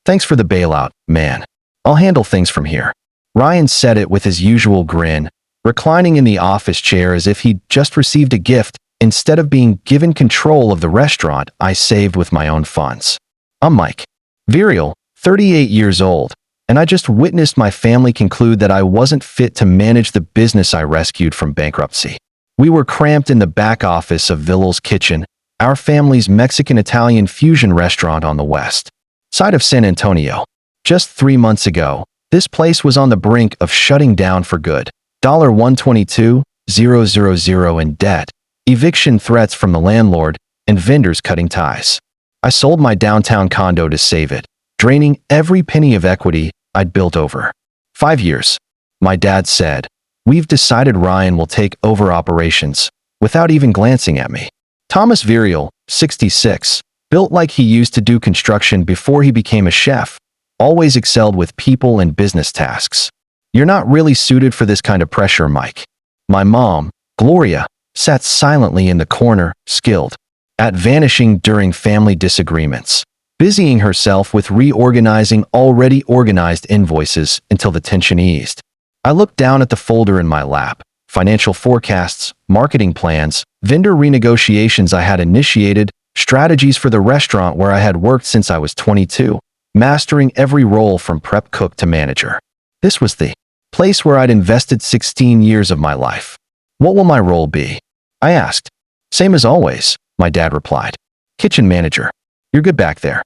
Thanks for the bailout, man. I'll handle things from here. Ryan said it with his usual grin, reclining in the office chair as if he'd just received a gift instead of being given control of the restaurant I saved with my own funds. I'm Mike. Betrayal, 38 years old, and I just witnessed my family conclude that I wasn't fit to manage the business I rescued from bankruptcy. We were cramped in the back office of Betrayal's Kitchen, our family's Mexican-Italian fusion restaurant on the west side of San Antonio. Just 3 months ago, this place was on the brink of shutting down for good. $122,000 in debt, eviction threats from the landlord, and vendors cutting ties. I sold my downtown condo to save it, draining every penny of equity I'd built over 5 years. My dad said, "We've decided Ryan will take over operations," without even glancing at me. Thomas Betrayal, 66, built like he used to do construction before he became a chef, always excelled with people and business tasks. "You're not really suited for this kind of pressure, Mike." My mom, Gloria, sat silently in the corner, skilled at vanishing during family disagreements, busying herself with reorganizing already organized invoices until the tension eased. I looked down at the folder in my lap, financial forecasts, marketing plans, vendor renegotiations I had initiated, strategies for the restaurant where I had worked since I was 22, mastering every role from prep cook to manager. This was the place where I'd invested 16 years of my life. "What will my role be?" I asked. "Same as always," my dad replied. "Kitchen manager. You're good back there."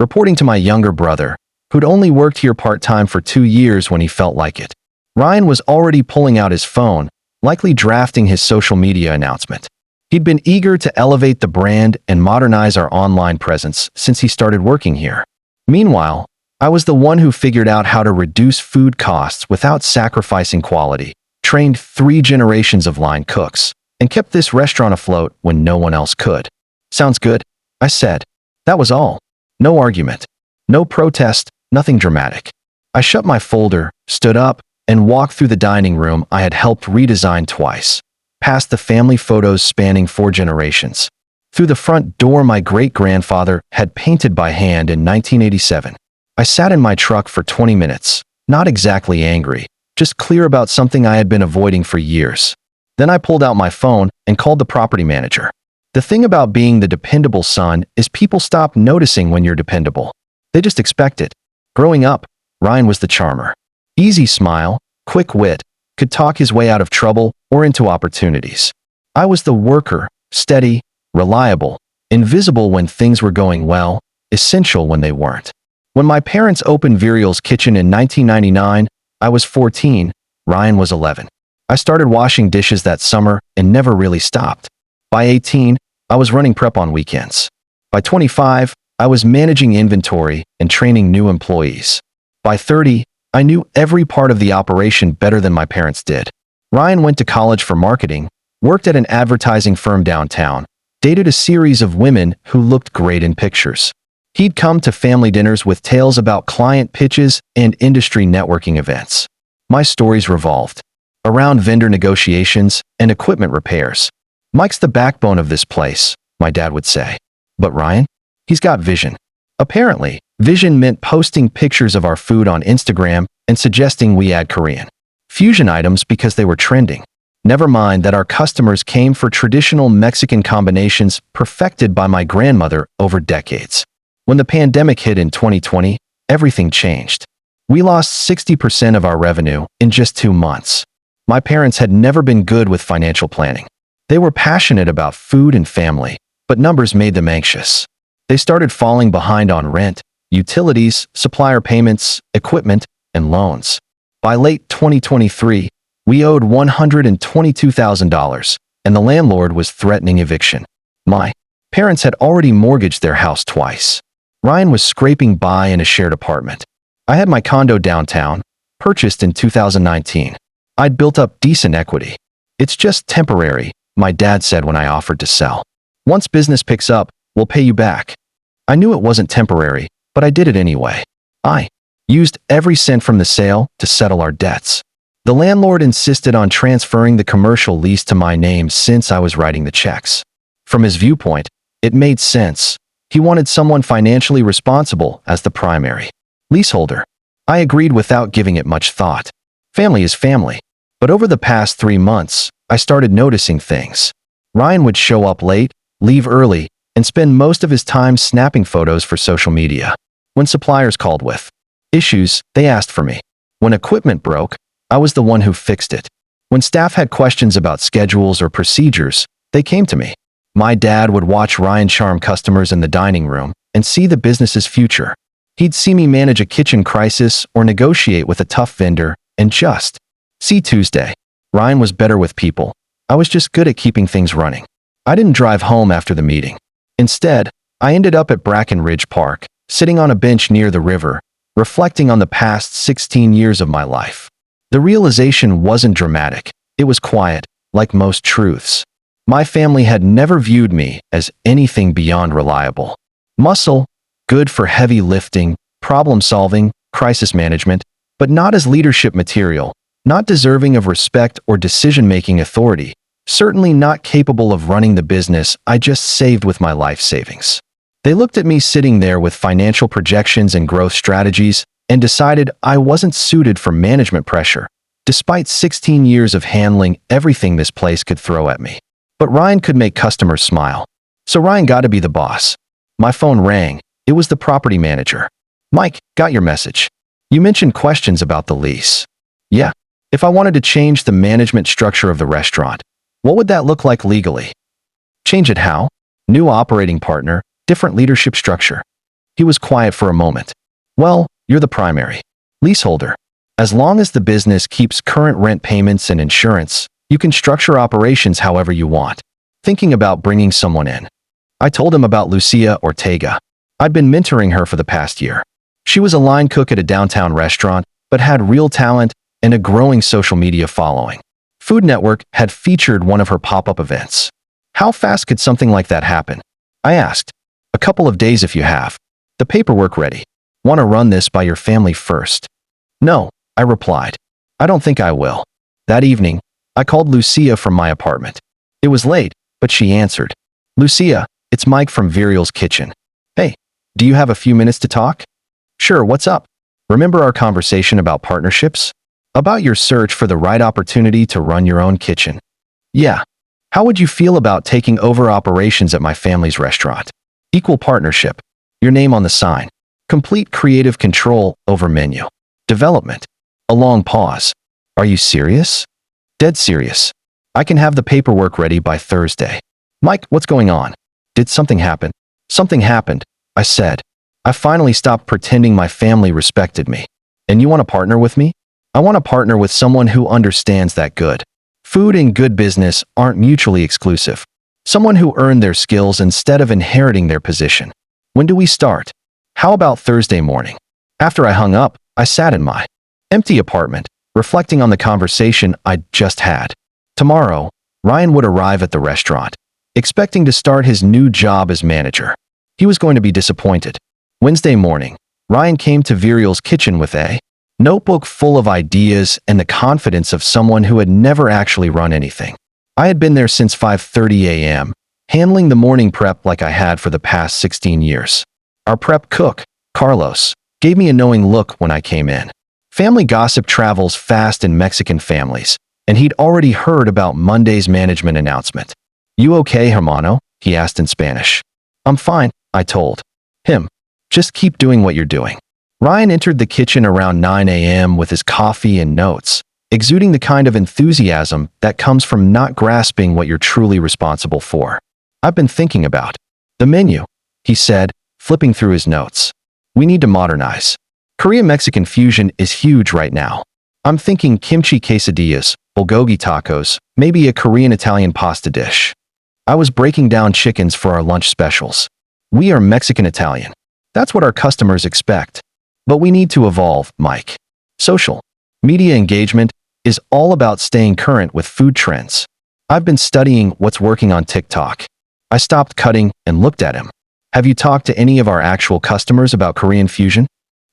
Reporting to my younger brother, who'd only worked here part-time for 2 years when he felt like it. Ryan was already pulling out his phone, likely drafting his social media announcement. He'd been eager to elevate the brand and modernize our online presence since he started working here. Meanwhile, I was the one who figured out how to reduce food costs without sacrificing quality, trained 3 generations of line cooks, and kept this restaurant afloat when no one else could. "Sounds good," I said. That was all. No argument. No protest, nothing dramatic. I shut my folder, stood up, and walked through the dining room I had helped redesign twice, past the family photos spanning 4 generations, through the front door my great-grandfather had painted by hand in 1987. I sat in my truck for 20 minutes, not exactly angry, just clear about something I had been avoiding for years. Then I pulled out my phone and called the property manager. The thing about being the dependable son is people stop noticing when you're dependable. They just expect it. Growing up, Ryan was the charmer. Easy smile, quick wit, could talk his way out of trouble or into opportunities. I was the worker, steady, reliable, invisible when things were going well, essential when they weren't. When my parents opened Betrayal's Kitchen in 1999, I was 14, Ryan was 11. I started washing dishes that summer and never really stopped. By 18, I was running prep on weekends. By 25, I was managing inventory and training new employees. By 30, I knew every part of the operation better than my parents did. Ryan went to college for marketing, worked at an advertising firm downtown, dated a series of women who looked great in pictures. He'd come to family dinners with tales about client pitches and industry networking events. My stories revolved around vendor negotiations and equipment repairs. "Mike's the backbone of this place," my dad would say. "But Ryan? He's got vision." Apparently, vision meant posting pictures of our food on Instagram and suggesting we add Korean fusion items because they were trending. Never mind that our customers came for traditional Mexican combinations perfected by my grandmother over decades. When the pandemic hit in 2020, everything changed. We lost 60% of our revenue in just 2 months. My parents had never been good with financial planning. They were passionate about food and family, but numbers made them anxious. They started falling behind on rent, utilities, supplier payments, equipment, and loans. By late 2023, we owed $122,000, and the landlord was threatening eviction. My parents had already mortgaged their house twice. Ryan was scraping by in a shared apartment. I had my condo downtown, purchased in 2019. I'd built up decent equity. "It's just temporary," my dad said when I offered to sell. "Once business picks up, we'll pay you back." I knew it wasn't temporary, but I did it anyway. I used every cent from the sale to settle our debts. The landlord insisted on transferring the commercial lease to my name since I was writing the checks. From his viewpoint, it made sense. He wanted someone financially responsible as the primary Leaseholder. I agreed without giving it much thought. Family is family. But over the past 3 months, I started noticing things. Ryan would show up late, leave early, and spend most of his time snapping photos for social media. When suppliers called with issues, they asked for me. When equipment broke, I was the one who fixed it. When staff had questions about schedules or procedures, they came to me. My dad would watch Ryan charm customers in the dining room and see the business's future. He'd see me manage a kitchen crisis or negotiate with a tough vendor and just see Tuesday. Ryan was better with people. I was just good at keeping things running. I didn't drive home after the meeting. Instead, I ended up at Brackenridge Park, sitting on a bench near the river, reflecting on the past 16 years of my life. The realization wasn't dramatic. It was quiet, like most truths. My family had never viewed me as anything beyond reliable. Muscle, good for heavy lifting, problem solving, crisis management, but not as leadership material, not deserving of respect or decision-making authority, certainly not capable of running the business I just saved with my life savings. They looked at me sitting there with financial projections and growth strategies and decided I wasn't suited for management pressure, despite 16 years of handling everything this place could throw at me. But Ryan could make customers smile. So Ryan got to be the boss. My phone rang. It was the property manager. Mike, got your message. You mentioned questions about the lease. Yeah. If I wanted to change the management structure of the restaurant, what would that look like legally? Change it how? New operating partner, different leadership structure. He was quiet for a moment. Well, you're the primary leaseholder. As long as the business keeps current rent payments and insurance, you can structure operations however you want. Thinking about bringing someone in. I told him about Lucia Ortega. I'd been mentoring her for the past year. She was a line cook at a downtown restaurant, but had real talent and a growing social media following. Food Network had featured one of her pop-up events. How fast could something like that happen? I asked. A couple of days if you have. The paperwork ready. Want to run this by your family first? No, I replied. I don't think I will. That evening, I called Lucia from my apartment. It was late, but she answered. Lucia, it's Mike from Betrayal's kitchen. Hey, do you have a few minutes to talk? Sure, what's up? Remember our conversation about partnerships? About your search for the right opportunity to run your own kitchen? Yeah. How would you feel about taking over operations at my family's restaurant? Equal partnership. Your name on the sign. Complete creative control over menu. Development. A long pause. Are you serious? Dead serious. I can have the paperwork ready by Thursday. Mike, what's going on? Did something happen? Something happened, I said. I finally stopped pretending my family respected me. And you want to partner with me? I want to partner with someone who understands that good food and good business aren't mutually exclusive. Someone who earned their skills instead of inheriting their position. When do we start? How about Thursday morning? After I hung up, I sat in my empty apartment, reflecting on the conversation I'd just had. Tomorrow, Ryan would arrive at the restaurant, expecting to start his new job as manager. He was going to be disappointed. Wednesday morning, Ryan came to Betrayal's kitchen with a notebook full of ideas and the confidence of someone who had never actually run anything. I had been there since 5:30 a.m., handling the morning prep like I had for the past 16 years. Our prep cook, Carlos, gave me a knowing look when I came in. Family gossip travels fast in Mexican families, and he'd already heard about Monday's management announcement. You okay, hermano? He asked in Spanish. I'm fine, I told him. Just keep doing what you're doing. Ryan entered the kitchen around 9 a.m. with his coffee and notes, exuding the kind of enthusiasm that comes from not grasping what you're truly responsible for. I've been thinking about the menu, he said, flipping through his notes. We need to modernize. Korean-Mexican fusion is huge right now. I'm thinking kimchi quesadillas, bulgogi tacos, maybe a Korean-Italian pasta dish. I was breaking down chickens for our lunch specials. We are Mexican-Italian. That's what our customers expect. But we need to evolve, Mike. Social media engagement is all about staying current with food trends. I've been studying what's working on TikTok. I stopped cutting and looked at him. Have you talked to any of our actual customers about Korean fusion?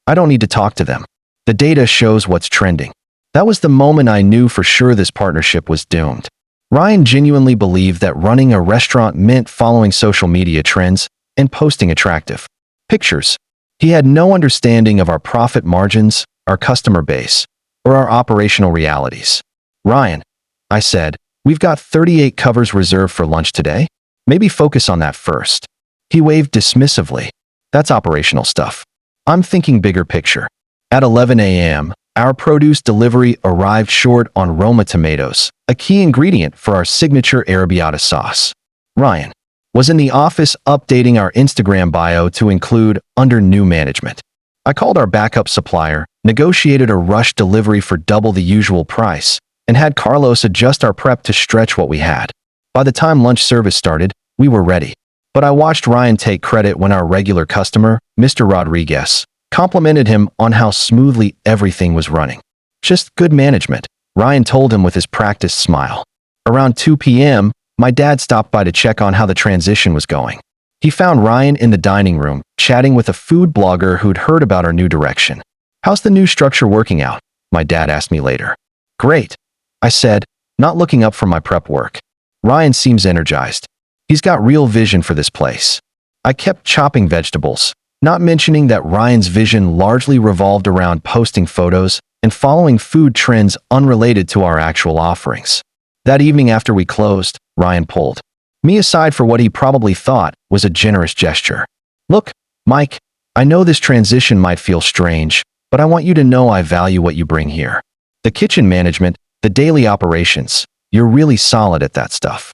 I don't need to talk to them. The data shows what's trending. That was the moment I knew for sure this partnership was doomed. Ryan genuinely believed that running a restaurant meant following social media trends and posting attractive pictures. He had no understanding of our profit margins, our customer base, or our operational realities. "Ryan," I said, "we've got 38 covers reserved for lunch today. Maybe focus on that first." He waved dismissively. "That's operational stuff. I'm thinking bigger picture." At 11 a.m., our produce delivery arrived short on Roma tomatoes, a key ingredient for our signature arrabbiata sauce. Ryan was in the office updating our Instagram bio to include under new management. I called our backup supplier, negotiated a rush delivery for double the usual price, and had Carlos adjust our prep to stretch what we had. By the time lunch service started, we were ready. But I watched Ryan take credit when our regular customer, Mr. Rodriguez, complimented him on how smoothly everything was running. "Just good management," Ryan told him with his practiced smile. Around 2 p.m., my dad stopped by to check on how the transition was going. He found Ryan in the dining room, chatting with a food blogger who'd heard about our new direction. "How's the new structure working out?" my dad asked me later. "Great," I said, not looking up from my prep work. "Ryan seems energized. He's got real vision for this place." I kept chopping vegetables, not mentioning that Ryan's vision largely revolved around posting photos and following food trends unrelated to our actual offerings. That evening after we closed, Ryan pulled me aside for what he probably thought was a generous gesture. "Look, Mike, I know this transition might feel strange, but I want you to know I value what you bring here. The kitchen management, the daily operations, you're really solid at that stuff."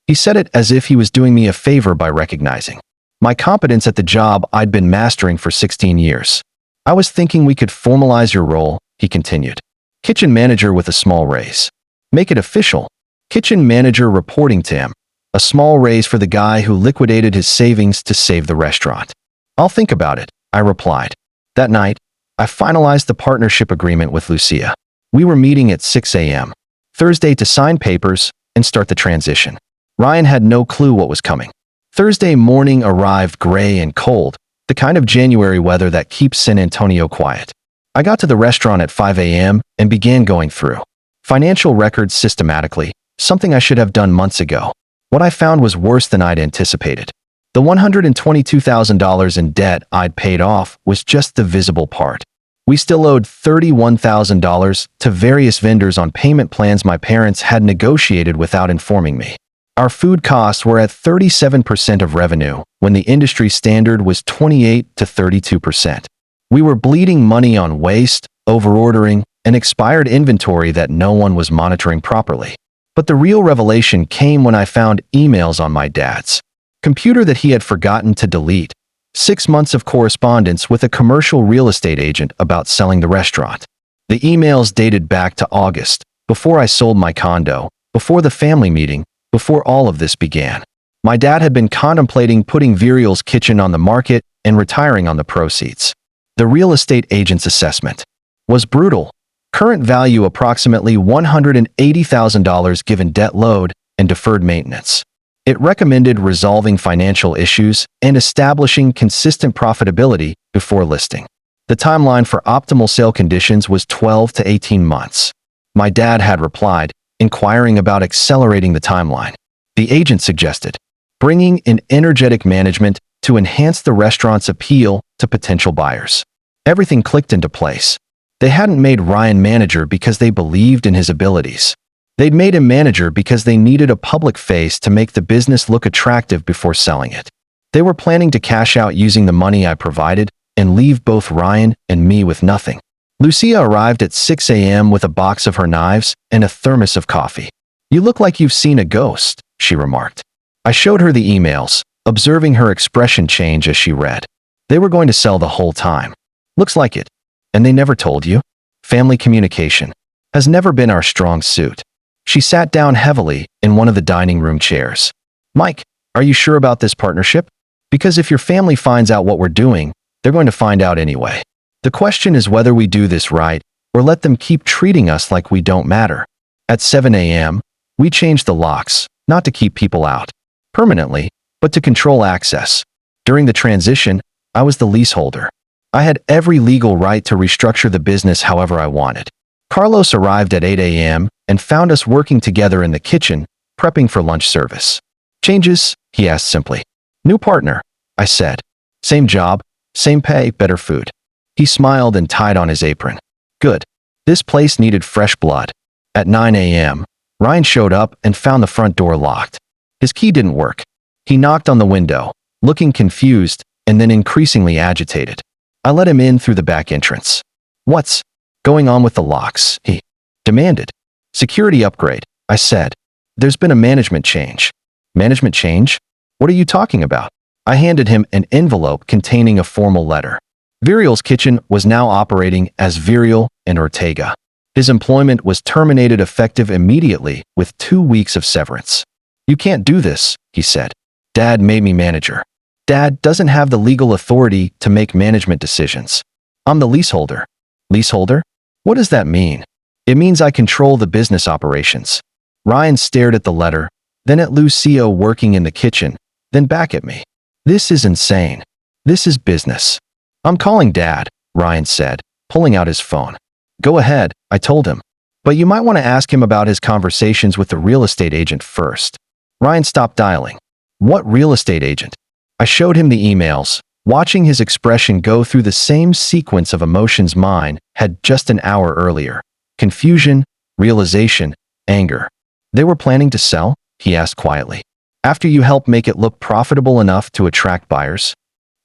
He said it as if he was doing me a favor by recognizing my competence at the job I'd been mastering for 16 years. "I was thinking we could formalize your role," he continued. "Kitchen manager with a small raise. Make it official. Kitchen manager reporting to him. A small raise for the guy who liquidated his savings to save the restaurant." "I'll think about it," I replied. That night, I finalized the partnership agreement with Lucia. We were meeting at 6 a.m. Thursday to sign papers and start the transition. Ryan had no clue what was coming. Thursday morning arrived gray and cold, the kind of January weather that keeps San Antonio quiet. I got to the restaurant at 5 a.m. and began going through financial records systematically, something I should have done months ago. What I found was worse than I'd anticipated. The $122,000 in debt I'd paid off was just the visible part. We still owed $31,000 to various vendors on payment plans my parents had negotiated without informing me. Our food costs were at 37% of revenue, when the industry standard was 28 to 32%. We were bleeding money on waste, overordering, and expired inventory that no one was monitoring properly. But the real revelation came when I found emails on my dad's computer that he had forgotten to delete. 6 months of correspondence with a commercial real estate agent about selling the restaurant. The emails dated back to August, before I sold my condo, before the family meeting, before all of this began. My dad had been contemplating putting Virial's kitchen on the market and retiring on the proceeds. The real estate agent's assessment was brutal. Current value approximately $180,000 given debt load and deferred maintenance. It recommended resolving financial issues and establishing consistent profitability before listing. The timeline for optimal sale conditions was 12 to 18 months. My dad had replied, inquiring about accelerating the timeline. The agent suggested bringing in energetic management to enhance the restaurant's appeal to potential buyers. Everything clicked into place. They hadn't made Ryan manager because they believed in his abilities. They'd made him manager because they needed a public face to make the business look attractive before selling it. They were planning to cash out using the money I provided and leave both Ryan and me with nothing. Lucia arrived at 6 a.m. with a box of her knives and a thermos of coffee. "You look like you've seen a ghost," she remarked. I showed her the emails, observing her expression change as she read. They were going to sell the whole time. "Looks like it. And they never told you?" "Family communication has never been our strong suit." She sat down heavily in one of the dining room chairs. "Mike, are you sure about this partnership? Because if your family finds out what we're doing, they're going to find out anyway. The question is whether we do this right or let them keep treating us like we don't matter." At 7 a.m., we changed the locks, not to keep people out permanently, but to control access. During the transition, I was the leaseholder. I had every legal right to restructure the business however I wanted. Carlos arrived at 8 a.m. and found us working together in the kitchen, prepping for lunch service. "Changes?" he asked simply. "New partner," I said. "Same job, Same pay, better food. He smiled and tied on his apron. Good. This place needed fresh blood. At 9 a.m., Ryan showed up and found the front door locked. His key didn't work. He knocked on the window, looking confused and then increasingly agitated. I let him in through the back entrance. What's going on with the locks? He demanded. Security upgrade, I said. There's been a management change. Management change? What are you talking about? I handed him an envelope containing a formal letter. Virial's kitchen was now operating as Virial and Ortega. His employment was terminated effective immediately with 2 weeks of severance. You can't do this, he said. Dad made me manager. Dad doesn't have the legal authority to make management decisions. I'm the leaseholder. Leaseholder? What does that mean? It means I control the business operations. Ryan stared at the letter, then at Lucia working in the kitchen, then back at me. This is insane. This is business. I'm calling Dad, Ryan said, pulling out his phone. Go ahead, I told him. But you might want to ask him about his conversations with the real estate agent first. Ryan stopped dialing. What real estate agent? I showed him the emails, watching his expression go through the same sequence of emotions mine had just an hour earlier. Confusion, realization, anger. They were planning to sell? He asked quietly. After you helped make it look profitable enough to attract buyers?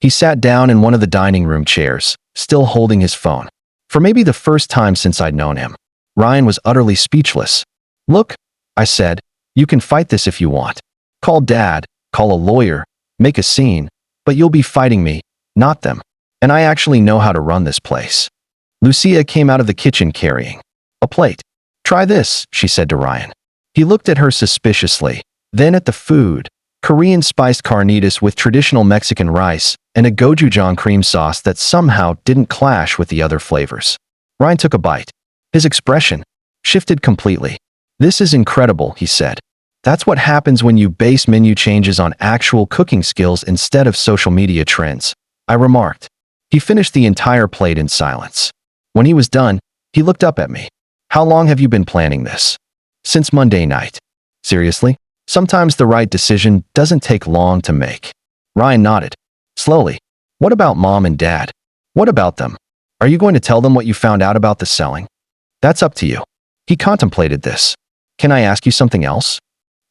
He sat down in one of the dining room chairs, still holding his phone. For maybe the first time since I'd known him, Ryan was utterly speechless. Look, I said, you can fight this if you want. Call Dad, call a lawyer, make a scene, but you'll be fighting me, not them. And I actually know how to run this place. Lucia came out of the kitchen carrying a plate. Try this, she said to Ryan. He looked at her suspiciously, then at the food, Korean spiced carnitas with traditional Mexican rice and a gochujang cream sauce that somehow didn't clash with the other flavors. Ryan took a bite. His expression shifted completely. This is incredible, he said. That's what happens when you base menu changes on actual cooking skills instead of social media trends, I remarked. He finished the entire plate in silence. When he was done, he looked up at me. How long have you been planning this? Since Monday night. Seriously? Sometimes the right decision doesn't take long to make. Ryan nodded. Slowly. What about Mom and Dad? What about them? Are you going to tell them what you found out about the selling? That's up to you. He contemplated this. Can I ask you something else?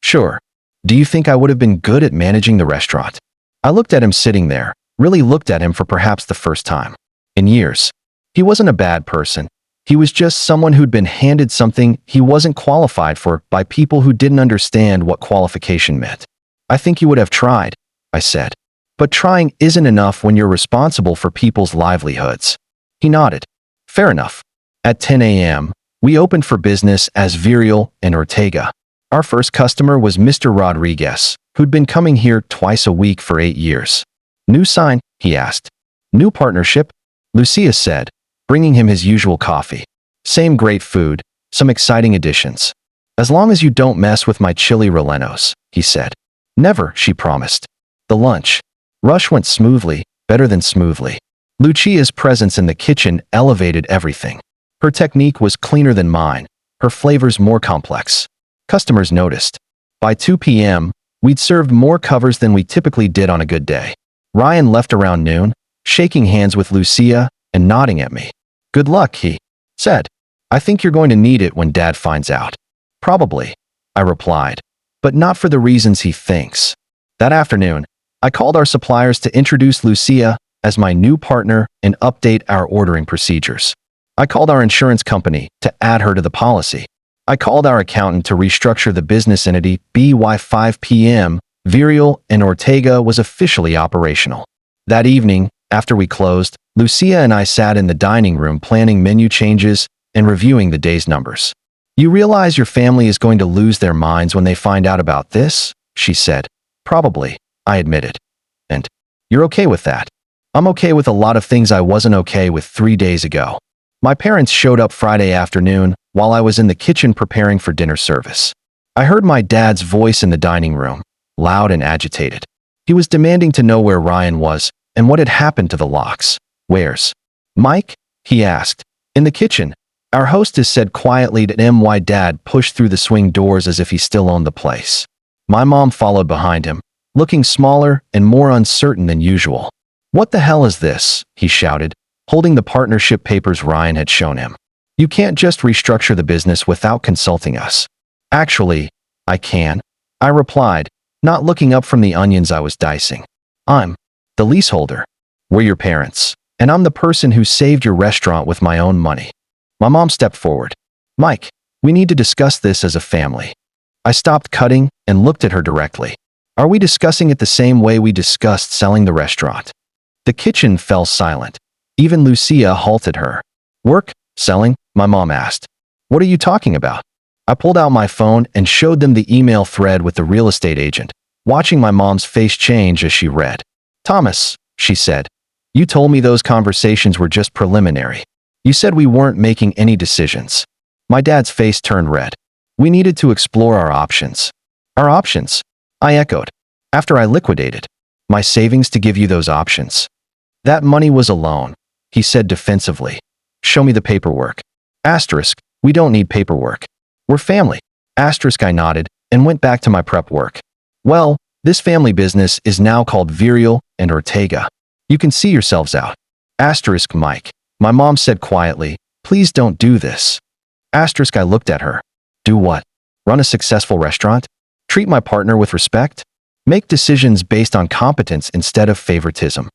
Sure. Do you think I would have been good at managing the restaurant? I looked at him sitting there, really looked at him for perhaps the first time in years. He wasn't a bad person. He was just someone who'd been handed something he wasn't qualified for by people who didn't understand what qualification meant. I think you would have tried, I said. But trying isn't enough when you're responsible for people's livelihoods. He nodded. Fair enough. At 10 a.m., we opened for business as Virial and Ortega. Our first customer was Mr. Rodriguez, who'd been coming here twice a week for 8 years. New sign? He asked. New partnership? Lucia said, bringing him his usual coffee. Same great food, some exciting additions. As long as you don't mess with my chili rellenos, he said. Never, she promised. The lunch rush went smoothly, better than smoothly. Lucia's presence in the kitchen elevated everything. Her technique was cleaner than mine, her flavors more complex. Customers noticed. By 2 p.m., we'd served more covers than we typically did on a good day. Ryan left around noon, shaking hands with Lucia and nodding at me. Good luck, he said. I think you're going to need it when Dad finds out. Probably, I replied, but not for the reasons he thinks. That afternoon, I called our suppliers to introduce Lucia as my new partner and update our ordering procedures. I called our insurance company to add her to the policy. I called our accountant to restructure the business entity. By 5 p.m., Virial and Ortega was officially operational. That evening, after we closed, Lucia and I sat in the dining room planning menu changes and reviewing the day's numbers. You realize your family is going to lose their minds when they find out about this? She said. Probably, I admitted. And you're okay with that? I'm okay with a lot of things I wasn't okay with 3 days ago. My parents showed up Friday afternoon while I was in the kitchen preparing for dinner service. I heard my dad's voice in the dining room, loud and agitated. He was demanding to know where Ryan was and what had happened to the locks. Where's Mike? He asked. In the kitchen. Our hostess said quietly to my dad pushed through the swing doors as if he still owned the place. My mom followed behind him, looking smaller and more uncertain than usual. "What the hell is this?" he shouted, holding the partnership papers Ryan had shown him. "You can't just restructure the business without consulting us." "Actually, I can," I replied, not looking up from the onions I was dicing. "I'm the leaseholder. We're your parents, and I'm the person who saved your restaurant with my own money." My mom stepped forward. "Mike, we need to discuss this as a family." I stopped cutting and looked at her directly. "Are we discussing it the same way we discussed selling the restaurant?" The kitchen fell silent. Even Lucia halted her. "Work? Selling?" my mom asked. "What are you talking about?" I pulled out my phone and showed them the email thread with the real estate agent, watching my mom's face change as she read. "Thomas," she said, "you told me those conversations were just preliminary. You said we weren't making any decisions." My dad's face turned red. "We needed to explore our options." "Our options?" I echoed. "After I liquidated my savings to give you those options." "That money was a loan," he said defensively. "Show me the paperwork." Asterisk, we don't need paperwork. We're family. Asterisk, I nodded and went back to my prep work. "Well, this family business is now called Betrayal and Ortega. You can see yourselves out." Asterisk, Mike. My mom said quietly, "Please don't do this." Asterisk, I looked at her. "Do what? Run a successful restaurant? Treat my partner with respect? Make decisions based on competence instead of favoritism?"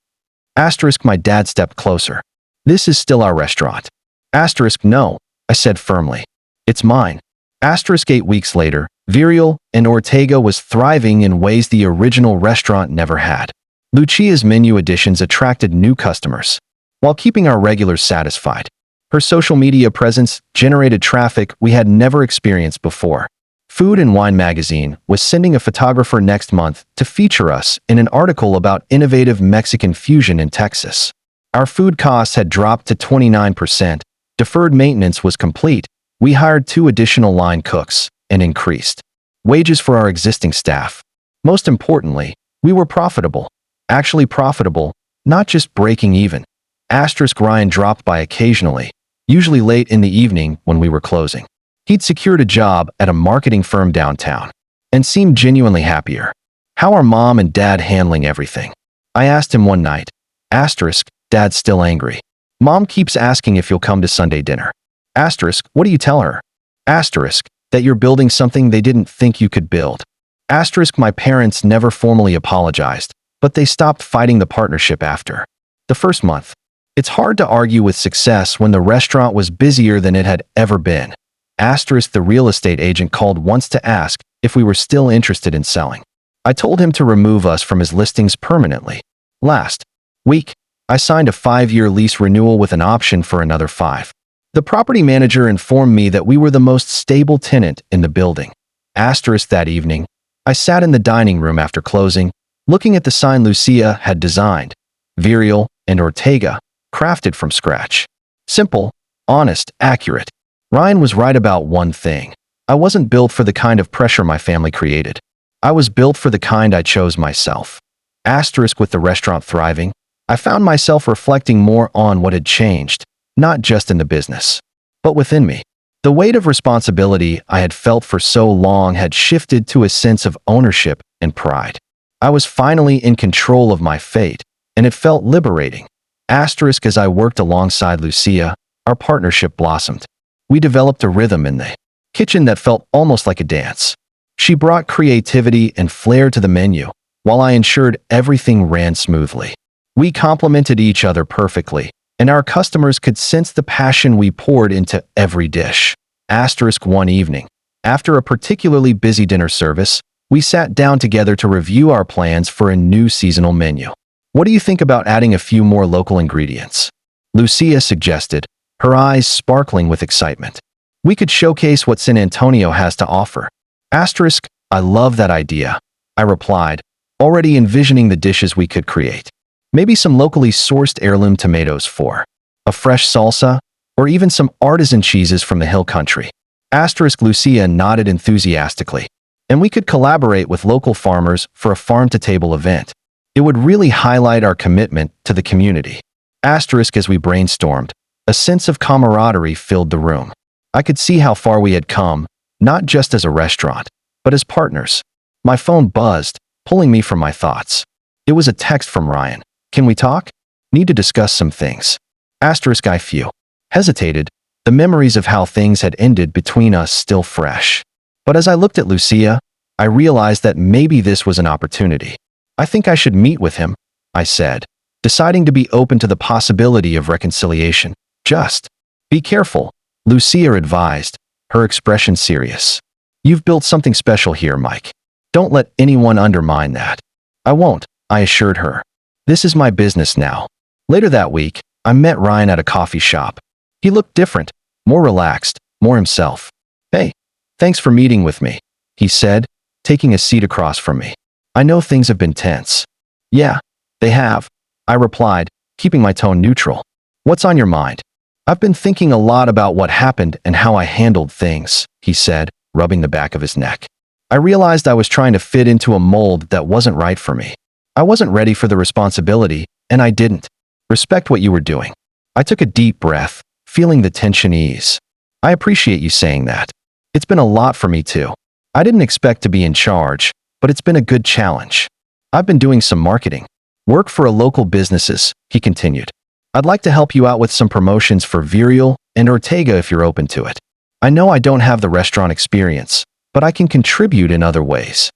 Asterisk, my dad stepped closer. "This is still our restaurant." Asterisk, no, I said firmly. "It's mine." Asterisk, 8 weeks later, Betrayal and Ortega was thriving in ways the original restaurant never had. Lucia's menu additions attracted new customers, while keeping our regulars satisfied. Her social media presence generated traffic we had never experienced before. Food and Wine magazine was sending a photographer next month to feature us in an article about innovative Mexican fusion in Texas. Our food costs had dropped to 29%, deferred maintenance was complete, we hired 2 additional line cooks, and increased wages for our existing staff. Most importantly, we were profitable. Actually profitable, not just breaking even. Asterisk, Ryan dropped by occasionally, usually late in the evening when we were closing. He'd secured a job at a marketing firm downtown and seemed genuinely happier. "How are mom and dad handling everything?" I asked him one night. Asterisk, Dad's still angry. Mom keeps asking if you'll come to Sunday dinner. Asterisk, what do you tell her? Asterisk, that you're building something they didn't think you could build. Asterisk, my parents never formally apologized, but they stopped fighting the partnership after the first month. It's hard to argue with success when the restaurant was busier than it had ever been. Asterisk, the real estate agent called once to ask if we were still interested in selling. I told him to remove us from his listings permanently. Last week, I signed a 5-year lease renewal with an option for another 5. The property manager informed me that we were the most stable tenant in the building. Asterisk, that evening, I sat in the dining room after closing, looking at the sign Lucia had designed. Betrayal and Ortega, crafted from scratch. Simple, honest, accurate. Ryan was right about one thing. I wasn't built for the kind of pressure my family created. I was built for the kind I chose myself. Asterisk, with the restaurant thriving, I found myself reflecting more on what had changed, not just in the business, but within me. The weight of responsibility I had felt for so long had shifted to a sense of ownership and pride. I was finally in control of my fate, and it felt liberating. Asterisk, as I worked alongside Lucia, our partnership blossomed. We developed a rhythm in the kitchen that felt almost like a dance. She brought creativity and flair to the menu, while I ensured everything ran smoothly. We complemented each other perfectly, and our customers could sense the passion we poured into every dish. Asterisk, one evening, after a particularly busy dinner service, we sat down together to review our plans for a new seasonal menu. "What do you think about adding a few more local ingredients?" Lucia suggested, her eyes sparkling with excitement. "We could showcase what San Antonio has to offer." Asterisk, I love that idea, I replied, already envisioning the dishes we could create. Maybe some locally sourced heirloom tomatoes for a fresh salsa, or even some artisan cheeses from the hill country. Asterisk, Lucia nodded enthusiastically. And we could collaborate with local farmers for a farm-to-table event. It would really highlight our commitment to the community. Asterisk, as we brainstormed, a sense of camaraderie filled the room. I could see how far we had come, not just as a restaurant, but as partners. My phone buzzed, pulling me from my thoughts. It was a text from Ryan. Can we talk? Need to discuss some things. Asterisk I few. Hesitated, the memories of how things had ended between us still fresh. But as I looked at Lucia, I realized that maybe this was an opportunity. I think I should meet with him, I said, deciding to be open to the possibility of reconciliation. Just be careful, Lucia advised, her expression serious. You've built something special here, Mike. Don't let anyone undermine that. I won't, I assured her. This is my business now. Later that week, I met Ryan at a coffee shop. He looked different, more relaxed, more himself. Hey, thanks for meeting with me, he said, taking a seat across from me. I know things have been tense. Yeah, they have, I replied, keeping my tone neutral. What's on your mind? I've been thinking a lot about what happened and how I handled things, he said, rubbing the back of his neck. I realized I was trying to fit into a mold that wasn't right for me. I wasn't ready for the responsibility, and I didn't. Respect what you were doing. I took a deep breath, feeling the tension ease. I appreciate you saying that. It's been a lot for me too. I didn't expect to be in charge, but it's been a good challenge. I've been doing some marketing. Work for a local businesses, he continued. I'd like to help you out with some promotions for Betrayal and Ortega if you're open to it. I know I don't have the restaurant experience, but I can contribute in other ways.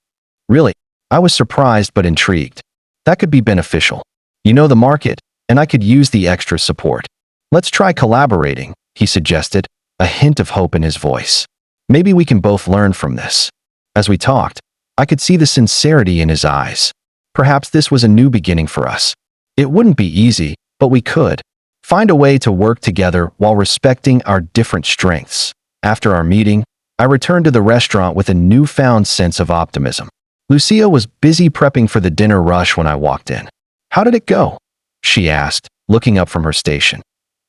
Really, I was surprised but intrigued. That could be beneficial. You know the market, and I could use the extra support. Let's try collaborating, he suggested, a hint of hope in his voice. Maybe we can both learn from this. As we talked, I could see the sincerity in his eyes. Perhaps this was a new beginning for us. It wouldn't be easy, but we could find a way to work together while respecting our different strengths. After our meeting, I returned to the restaurant with a newfound sense of optimism. Lucia was busy prepping for the dinner rush when I walked in. How did it go? She asked, looking up from her station.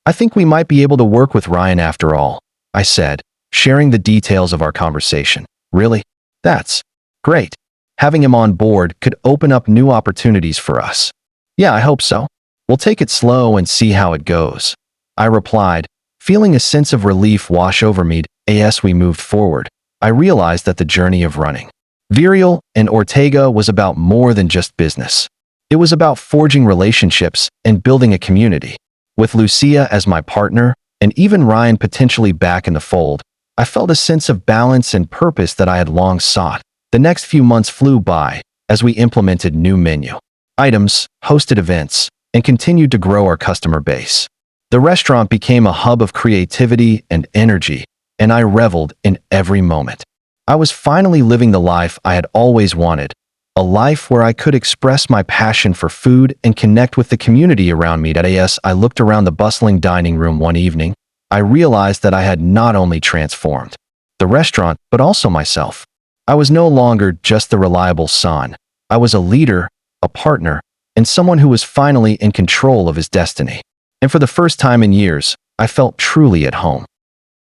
I think we might be able to work with Ryan after all, I said, sharing the details of our conversation. Really? That's great. Having him on board could open up new opportunities for us. Yeah, I hope so. We'll take it slow and see how it goes, I replied, feeling a sense of relief wash over me as we moved forward. I realized that the journey of running Betrayal and Ortega was about more than just business. It was about forging relationships and building a community. With Lucia as my partner, and even Ryan potentially back in the fold, I felt a sense of balance and purpose that I had long sought. The next few months flew by as we implemented new menu items, hosted events, and continued to grow our customer base. The restaurant became a hub of creativity and energy, and I reveled in every moment. I was finally living the life I had always wanted, a life where I could express my passion for food and connect with the community around me. As I looked around the bustling dining room one evening, I realized that I had not only transformed the restaurant, but also myself. I was no longer just the reliable son. I was a leader, a partner, and someone who was finally in control of his destiny. And for the first time in years, I felt truly at home.